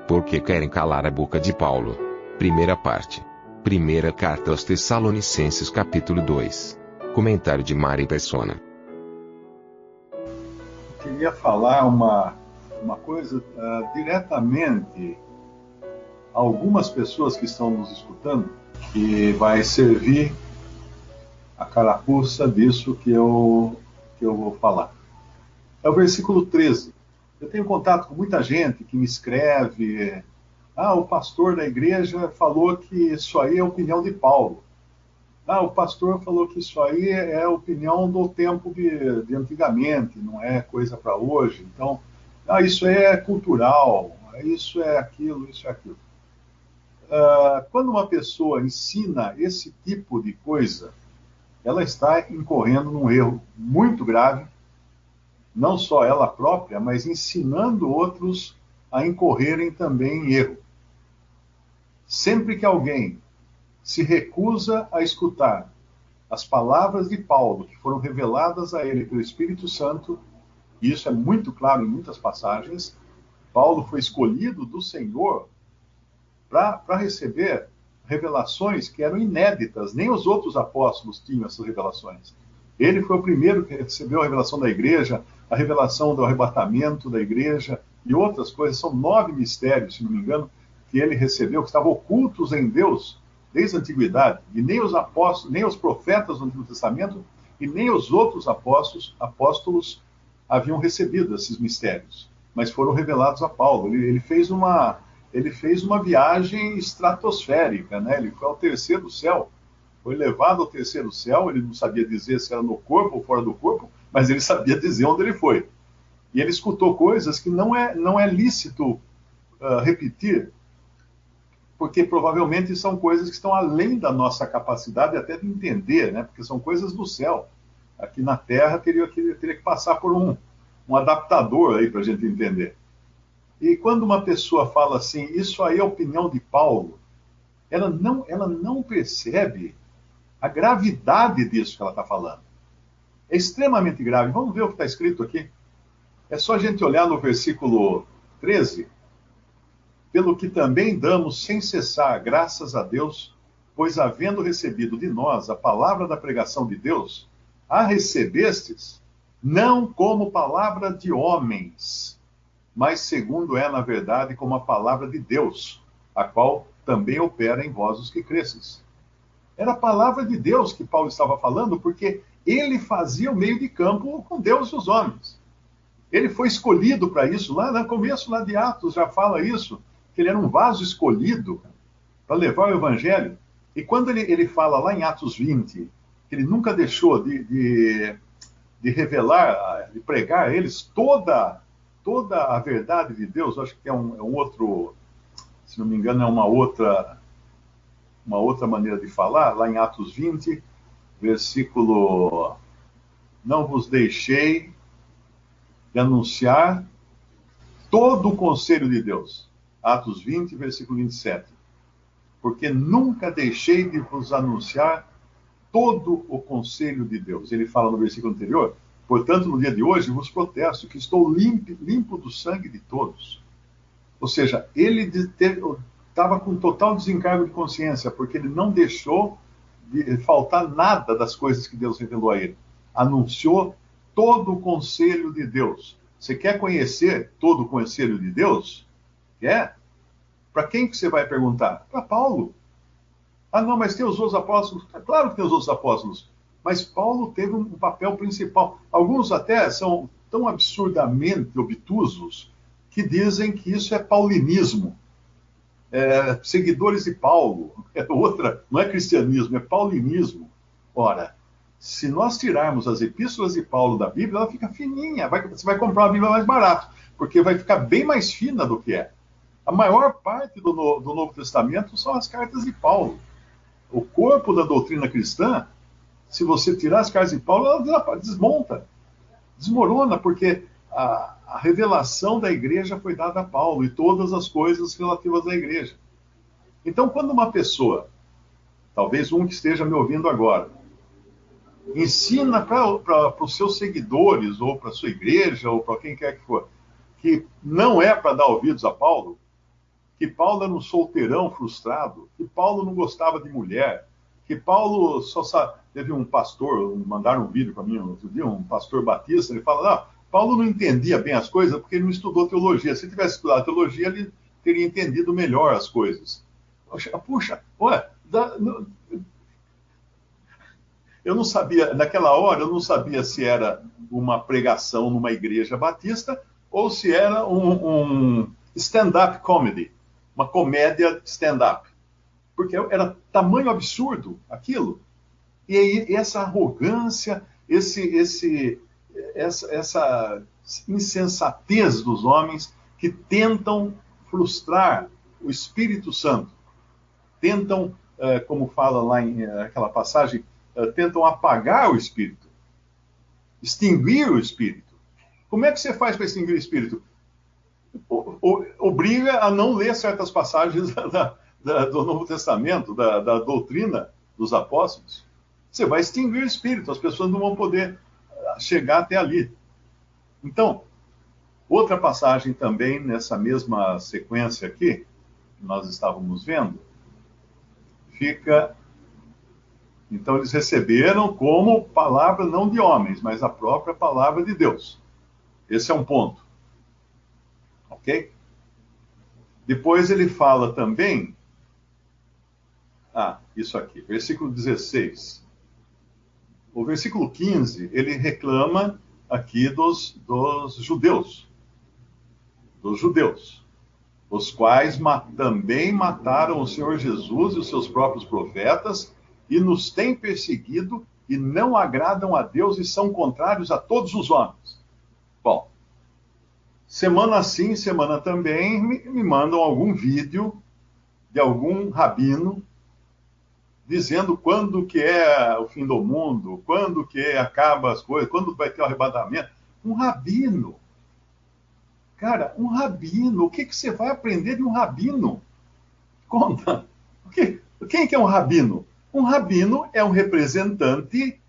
Porque querem calar a boca de Paulo. Primeira parte. Primeira carta aos Tessalonicenses capítulo 2. Comentário de Mari Persona. Eu queria falar uma coisa diretamente a algumas pessoas que estão nos escutando, que vai servir a carapuça disso que eu vou falar. É o versículo 13. Eu tenho contato com muita gente que me escreve: o pastor da igreja falou que isso aí é a opinião de Paulo. O pastor falou que isso aí é a opinião do tempo de antigamente, não é coisa para hoje. Então, isso é cultural, isso é aquilo, isso é aquilo. Quando uma pessoa ensina esse tipo de coisa, ela está incorrendo num erro muito grave, não só ela própria, mas ensinando outros a incorrerem também em erro. Sempre que alguém se recusa a escutar as palavras de Paulo, que foram reveladas a ele pelo Espírito Santo, e isso é muito claro em muitas passagens, Paulo foi escolhido do Senhor para receber revelações que eram inéditas, nem os outros apóstolos tinham essas revelações. Ele foi o primeiro que recebeu a revelação da igreja, a revelação do arrebatamento da igreja e outras coisas. São 9 mistérios, se não me engano, que ele recebeu, que estavam ocultos em Deus desde a antiguidade. E nem os apóstolos, nem os profetas do Antigo Testamento e nem os outros apóstolos haviam recebido esses mistérios, mas foram revelados a Paulo. Ele fez uma viagem estratosférica, né? Ele foi ao terceiro céu. Foi levado ao terceiro céu, ele não sabia dizer se era no corpo ou fora do corpo, mas ele sabia dizer onde ele foi. E ele escutou coisas que não é lícito repetir, porque provavelmente são coisas que estão além da nossa capacidade até de entender, né? Porque são coisas do céu. Aqui na Terra teria que passar por um adaptador aí para a gente entender. E quando uma pessoa fala assim, isso aí é a opinião de Paulo, ela não percebe a gravidade disso que ela está falando. É extremamente grave. Vamos ver o que está escrito aqui. É só a gente olhar no versículo 13. Pelo que também damos sem cessar graças a Deus, pois havendo recebido de nós a palavra da pregação de Deus, a recebestes, não como palavra de homens, mas segundo é, na verdade, como a palavra de Deus, a qual também opera em vós os que cresceis. Era a palavra de Deus que Paulo estava falando, porque ele fazia o meio de campo com Deus e os homens. Ele foi escolhido para isso, lá no começo lá de Atos já fala isso, que ele era um vaso escolhido para levar o evangelho. E quando ele fala lá em Atos 20, que ele nunca deixou de revelar, de pregar a eles toda a verdade de Deus, acho que é um outro, se não me engano, é uma outra maneira de falar, lá em Atos 20, versículo: não vos deixei de anunciar todo o conselho de Deus. Atos 20, versículo 27. Porque nunca deixei de vos anunciar todo o conselho de Deus. Ele fala no versículo anterior: portanto, no dia de hoje vos protesto que estou limpo do sangue de todos. Ou seja, ele estava com total desencargo de consciência, porque ele não deixou de faltar nada das coisas que Deus revelou a ele. Anunciou todo o conselho de Deus. Você quer conhecer todo o conselho de Deus? Quer? Para quem que você vai perguntar? Para Paulo. Não, mas tem os outros apóstolos. Claro que tem os outros apóstolos. Mas Paulo teve um papel principal. Alguns até são tão absurdamente obtusos que dizem que isso é paulinismo. Seguidores de Paulo. Não é cristianismo, é paulinismo. Ora, se nós tirarmos as epístolas de Paulo da Bíblia, ela fica fininha. Você vai comprar uma Bíblia mais barata, porque vai ficar bem mais fina do que é. A maior parte do Novo Testamento são as cartas de Paulo. O corpo da doutrina cristã, se você tirar as cartas de Paulo, ela desmonta, desmorona, porque a revelação da igreja foi dada a Paulo e todas as coisas relativas à igreja. Então, quando uma pessoa, talvez um que esteja me ouvindo agora, ensina para os seus seguidores, ou para a sua igreja, ou para quem quer que for, que não é para dar ouvidos a Paulo, que Paulo era um solteirão frustrado, que Paulo não gostava de mulher, que Paulo só sabe... Teve um pastor, mandaram um vídeo para mim outro dia, um pastor batista, ele fala, não, Paulo não entendia bem as coisas porque ele não estudou teologia. Se tivesse estudado teologia, ele teria entendido melhor as coisas. Puxa, ué, eu não sabia, naquela hora, eu não sabia se era uma pregação numa igreja batista ou se era um stand-up comedy, uma comédia stand-up. Porque era tamanho absurdo aquilo. E aí, essa arrogância, essa insensatez dos homens que tentam frustrar o Espírito Santo, tentam, como fala lá em aquela passagem, tentam apagar o Espírito, extinguir o Espírito. Como é que você faz para extinguir o Espírito? Obriga a não ler certas passagens do Novo Testamento, da doutrina dos apóstolos. Você vai extinguir o Espírito, as pessoas não vão poder chegar até ali. Então, outra passagem também nessa mesma sequência aqui, que nós estávamos vendo, fica... Então, eles receberam como palavra não de homens, mas a própria palavra de Deus. Esse é um ponto. Ok? Depois ele fala também... isso aqui, versículo 16. O versículo 15, ele reclama aqui dos judeus. Dos judeus. Os quais também mataram o Senhor Jesus e os seus próprios profetas e nos têm perseguido e não agradam a Deus e são contrários a todos os homens. Bom, semana sim, semana também, me mandam algum vídeo de algum rabino dizendo quando que é o fim do mundo, quando que acaba as coisas, quando vai ter o arrebatamento. Um rabino. Cara, um rabino. O que você vai aprender de um rabino? Conta. Quem que é um rabino? Um rabino é um representante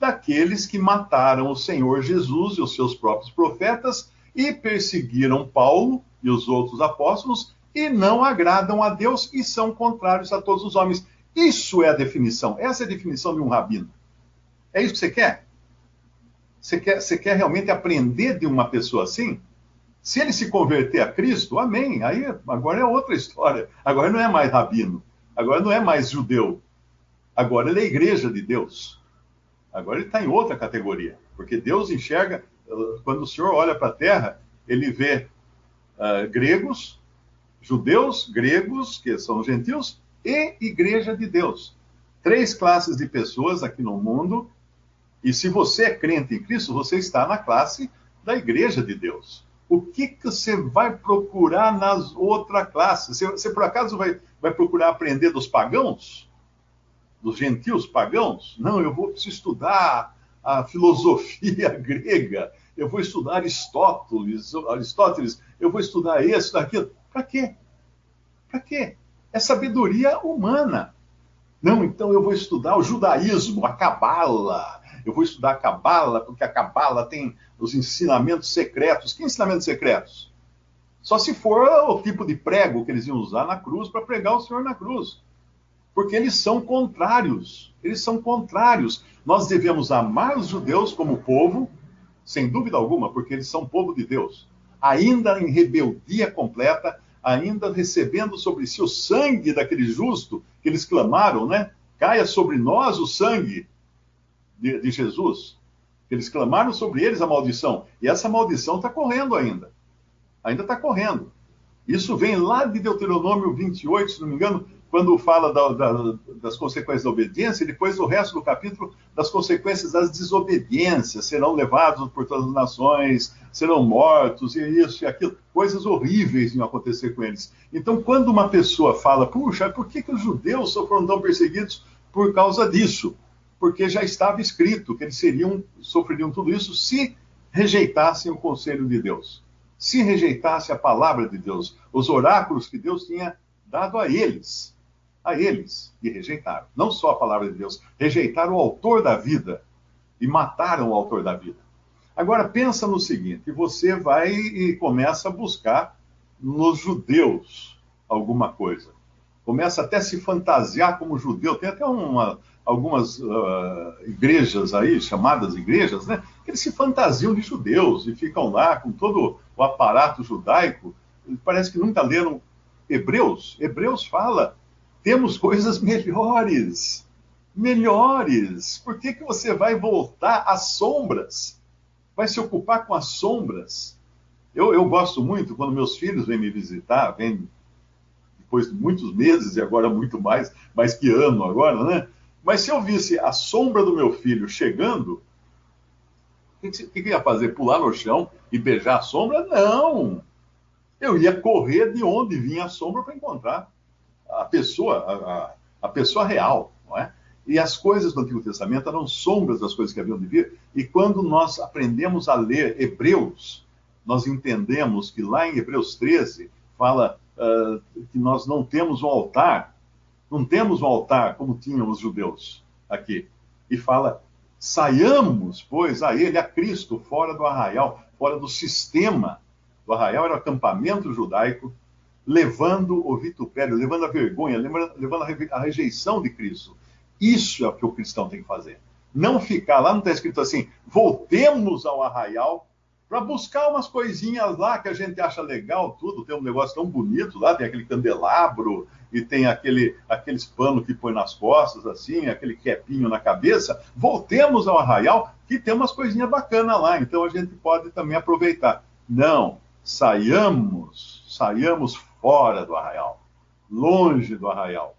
daqueles que mataram o Senhor Jesus e os seus próprios profetas e perseguiram Paulo e os outros apóstolos e não agradam a Deus e são contrários a todos os homens. Isso é a definição. Essa é a definição de um rabino. É isso que você quer? Você quer realmente aprender de uma pessoa assim? Se ele se converter a Cristo, amém. Aí agora é outra história. Agora não é mais rabino. Agora não é mais judeu. Agora ele é igreja de Deus. Agora ele está em outra categoria. Porque Deus enxerga, quando o Senhor olha para a terra, ele vê gregos, judeus, gregos, que são gentios, e igreja de Deus. 3 classes de pessoas aqui no mundo. E se você é crente em Cristo, você está na classe da igreja de Deus. O que você vai procurar nas outras classes? Você por acaso vai procurar aprender dos pagãos? Dos gentios pagãos? Não, eu vou estudar a filosofia grega, eu vou estudar Aristóteles, eu vou estudar isso, daquilo. Para quê? Para quê? É sabedoria humana. Não, então eu vou estudar o judaísmo, a cabala. Eu vou estudar a cabala, porque a cabala tem os ensinamentos secretos. Que ensinamentos secretos? Só se for o tipo de prego que eles iam usar na cruz para pregar o Senhor na cruz. Porque eles são contrários. Eles são contrários. Nós devemos amar os judeus como povo, sem dúvida alguma, porque eles são povo de Deus. Ainda em rebeldia completa, ainda recebendo sobre si o sangue daquele justo que eles clamaram, né? Caia sobre nós o sangue de Jesus. Eles clamaram sobre eles a maldição. E essa maldição está correndo ainda. Ainda está correndo. Isso vem lá de Deuteronômio 28, se não me engano, quando fala das consequências da obediência, e depois o resto do capítulo das consequências das desobediências. Serão levados por todas as nações, serão mortos, e isso e aquilo. Coisas horríveis iam acontecer com eles. Então, quando uma pessoa fala, puxa, por que os judeus foram tão perseguidos? Por causa disso. Porque já estava escrito que eles sofreriam tudo isso se rejeitassem o conselho de Deus. Se rejeitassem a palavra de Deus, os oráculos que Deus tinha dado a eles, e rejeitaram. Não só a palavra de Deus, rejeitaram o autor da vida e mataram o autor da vida. Agora, pensa no seguinte, você vai e começa a buscar nos judeus alguma coisa. Começa até a se fantasiar como judeu. Tem até algumas igrejas aí, chamadas igrejas, né? Que eles se fantasiam de judeus e ficam lá com todo o aparato judaico. Parece que nunca leram Hebreus. Hebreus fala, temos coisas melhores. Melhores. Por que você vai voltar às sombras? Vai se ocupar com as sombras? Eu gosto muito quando meus filhos vêm me visitar, vêm depois de muitos meses e agora muito mais que ano agora, né? Mas se eu visse a sombra do meu filho chegando, o que eu ia fazer? Pular no chão e beijar a sombra? Não! Eu ia correr de onde vinha a sombra para encontrar a pessoa, a pessoa real, não é? E as coisas do Antigo Testamento eram sombras das coisas que haviam de vir. E quando nós aprendemos a ler Hebreus, nós entendemos que lá em Hebreus 13 fala que nós não temos um altar como tinham os judeus aqui. E fala, saiamos, pois, a ele, a Cristo, fora do arraial, fora do sistema. Do arraial era o acampamento judaico, levando o vitupério, levando a vergonha, levando a rejeição de Cristo. Isso é o que o cristão tem que fazer. Não ficar, lá não está escrito assim, voltemos ao arraial para buscar umas coisinhas lá que a gente acha legal, tudo, tem um negócio tão bonito lá, tem aquele candelabro e tem aqueles panos que põe nas costas, assim, aquele quepinho na cabeça. Voltemos ao arraial, que tem umas coisinhas bacanas lá, então a gente pode também aproveitar. Não, saiamos fora do arraial, longe do arraial,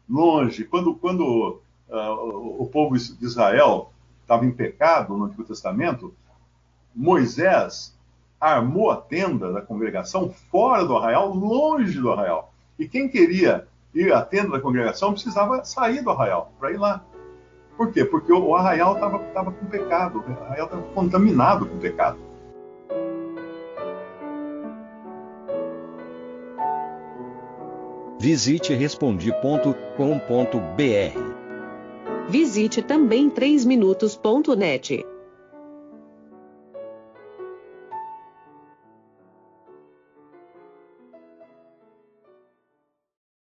longe. Quando o povo de Israel estava em pecado no Antigo Testamento, Moisés armou a tenda da congregação fora do arraial, longe do arraial. E quem queria ir à tenda da congregação precisava sair do arraial para ir lá. Por quê? Porque o arraial estava com pecado, o arraial estava contaminado com pecado. Visite Respondi.com.br. Visite também 3minutos.net.